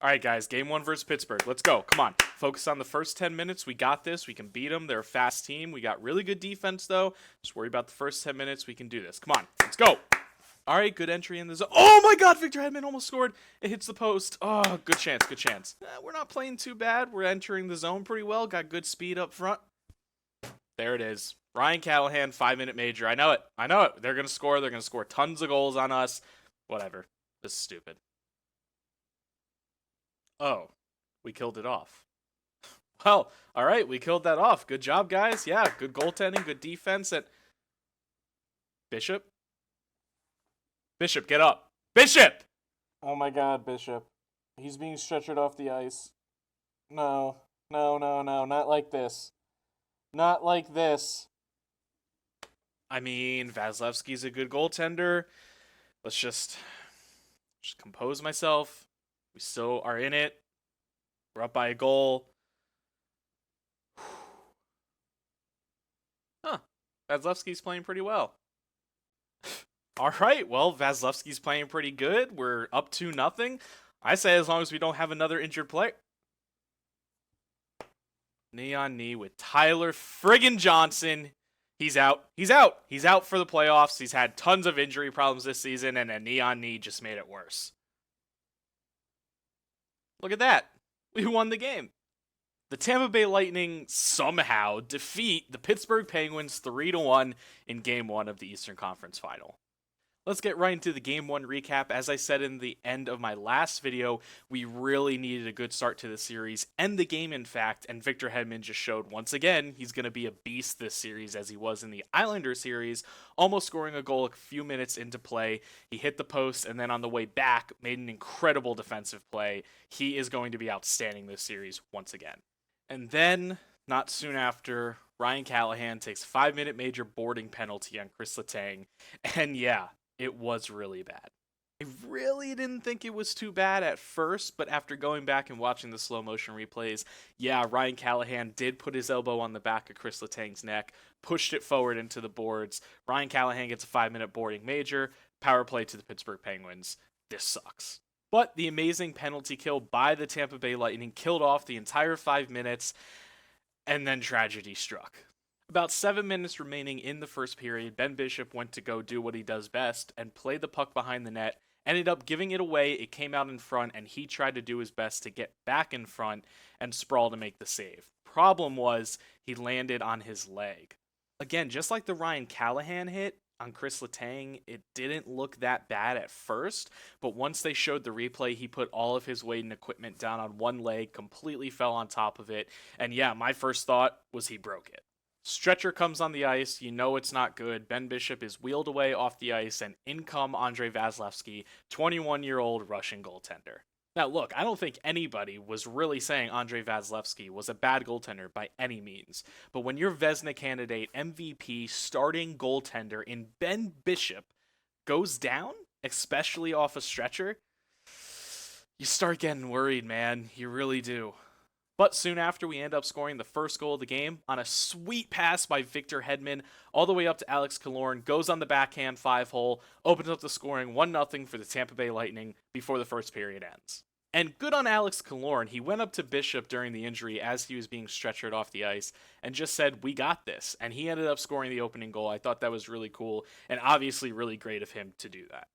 All right, guys, game one versus Pittsburgh. Let's go. Come on. Focus on the first 10 minutes. We got this. We can beat them. They're a fast team. We got really good defense, though. Just worry about the first 10 minutes. We can do this. Come on. Let's go. All right, good entry in the zone. Oh, my God. Victor Hedman almost scored. It hits the post. Oh, good chance. Good chance. We're not playing too bad. We're entering the zone pretty well. Got good speed up front. There it is. Ryan Callahan, 5-minute major. I know it. I know it. They're going to score. They're going to score tons of goals on us. Whatever. This is stupid. Oh, we killed it off. Well, all right, we killed that off. Good job, guys. Yeah, good goaltending, good defense. At Bishop? Bishop, get up. Bishop! Oh my God, Bishop. He's being stretchered off the ice. No, not like this. Not like this. I mean, Vasilevsky's a good goaltender. Let's just compose myself. We still are in it. We're up by a goal. Huh. Vasilevsky's playing pretty well. All right. Well, Vasilevsky's playing pretty good. We're up 2-0. I say as long as we don't have another injured player. Knee on knee with Tyler friggin' Johnson. He's out. He's out. He's out for the playoffs. He's had tons of injury problems this season, and a knee on knee just made it worse. Look at that. We won the game. The Tampa Bay Lightning somehow defeat the Pittsburgh Penguins 3-1 in Game 1 of the Eastern Conference Final. Let's get right into the Game 1 recap. As I said in the end of my last video, we really needed a good start to the series, and the game in fact, and Victor Hedman just showed once again he's going to be a beast this series as he was in the Islander series, almost scoring a goal a few minutes into play. He hit the post, and then on the way back, made an incredible defensive play. He is going to be outstanding this series once again. And then, not soon after, Ryan Callahan takes a 5-minute major boarding penalty on Chris Letang, and yeah, it was really bad. I really didn't think it was too bad at first, but after going back and watching the slow motion replays, yeah, Ryan Callahan did put his elbow on the back of Chris Letang's neck, pushed it forward into the boards. Ryan Callahan gets a 5-minute boarding major, power play to the Pittsburgh Penguins. This sucks. But the amazing penalty kill by the Tampa Bay Lightning killed off the entire 5 minutes, and then tragedy struck. About 7 minutes remaining in the first period, Ben Bishop went to go do what he does best and play the puck behind the net, ended up giving it away, it came out in front, and he tried to do his best to get back in front and sprawl to make the save. Problem was, he landed on his leg. Again, just like the Ryan Callahan hit on Chris Letang, it didn't look that bad at first, but once they showed the replay, he put all of his weight and equipment down on one leg, completely fell on top of it, and yeah, my first thought was he broke it. Stretcher comes on the ice, you know it's not good. Ben Bishop is wheeled away off the ice, and in come Andrei Vasilevsky, 21-year-old Russian goaltender. Now look, I don't think anybody was really saying Andrei Vasilevsky was a bad goaltender by any means, but when your Vezina candidate, MVP, starting goaltender in Ben Bishop goes down, especially off a stretcher, you start getting worried, man. You really do. But soon after, we end up scoring the first goal of the game on a sweet pass by Victor Hedman all the way up to Alex Killorn, goes on the backhand 5-hole, opens up the scoring 1-0 for the Tampa Bay Lightning before the first period ends. And good on Alex Killorn, he went up to Bishop during the injury as he was being stretchered off the ice and just said, "We got this." And he ended up scoring the opening goal. I thought that was really cool and obviously really great of him to do that.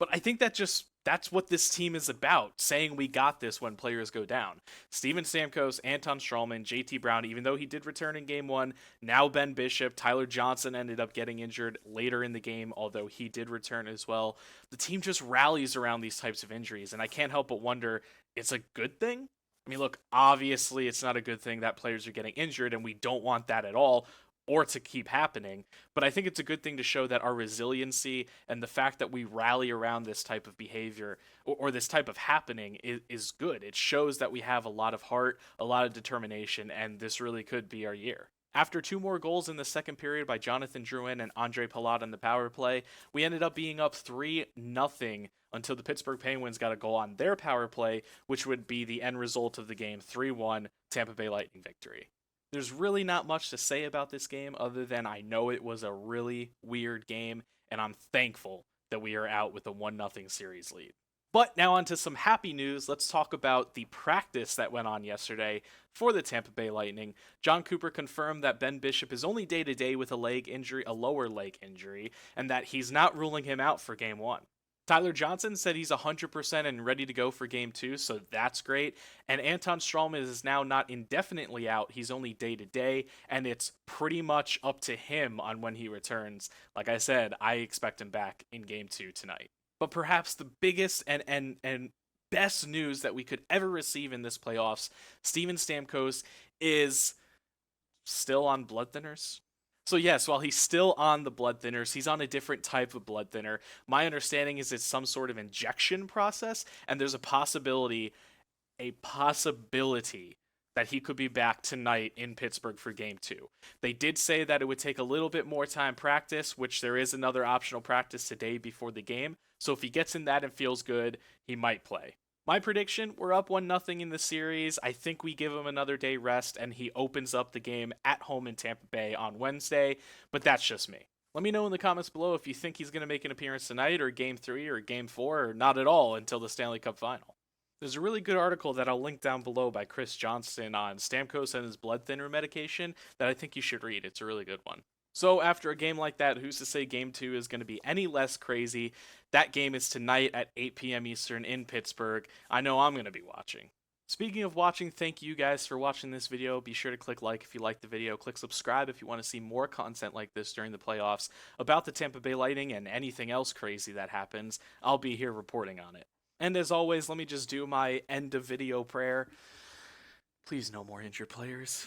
But I think that's what this team is about, saying we got this when players go down. Steven Stamkos, Anton Stralman, JT Brown, even though he did return in Game 1, now Ben Bishop, Tyler Johnson ended up getting injured later in the game, although he did return as well. The team just rallies around these types of injuries, and I can't help but wonder, it's a good thing? I mean, look, obviously it's not a good thing that players are getting injured, and we don't want that at all, or to keep happening, but I think it's a good thing to show that our resiliency and the fact that we rally around this type of behavior or this type of happening is good. It shows that we have a lot of heart, a lot of determination, and this really could be our year. After 2 more goals in the second period by Jonathan Drouin and Andre Palat on the power play, we ended up being up 3-0 until the Pittsburgh Penguins got a goal on their power play, which would be the end result of the game, 3-1 Tampa Bay Lightning victory. There's really not much to say about this game other than I know it was a really weird game, and I'm thankful that we are out with a 1-0 series lead. But now on to some happy news. Let's talk about the practice that went on yesterday for the Tampa Bay Lightning. John Cooper confirmed that Ben Bishop is only day-to-day with a lower leg injury, and that he's not ruling him out for Game 1. Tyler Johnson said he's 100% and ready to go for Game 2, so that's great. And Anton Stralman is now not indefinitely out. He's only day-to-day, and it's pretty much up to him on when he returns. Like I said, I expect him back in Game 2 tonight. But perhaps the biggest and best news that we could ever receive in this playoffs, Stralman Stamkos is still on blood thinners. So yes, while he's still on the blood thinners, he's on a different type of blood thinner. My understanding is it's some sort of injection process, and there's a possibility that he could be back tonight in Pittsburgh for Game 2. They did say that it would take a little bit more time practice, which there is another optional practice today before the game. So if he gets in that and feels good, he might play. My prediction, we're up 1-0 in the series. I think we give him another day rest, and he opens up the game at home in Tampa Bay on Wednesday, but that's just me. Let me know in the comments below if you think he's going to make an appearance tonight, or Game 3, or Game 4, or not at all until the Stanley Cup Final. There's a really good article that I'll link down below by Chris Johnston on Stamkos and his blood thinner medication that I think you should read. It's a really good one. So after a game like that, who's to say Game 2 is going to be any less crazy? That game is tonight at 8 p.m. Eastern in Pittsburgh. I know I'm going to be watching. Speaking of watching, thank you guys for watching this video. Be sure to click like if you liked the video. Click subscribe if you want to see more content like this during the playoffs about the Tampa Bay Lightning and anything else crazy that happens. I'll be here reporting on it. And as always, let me just do my end of video prayer. Please no more injured players.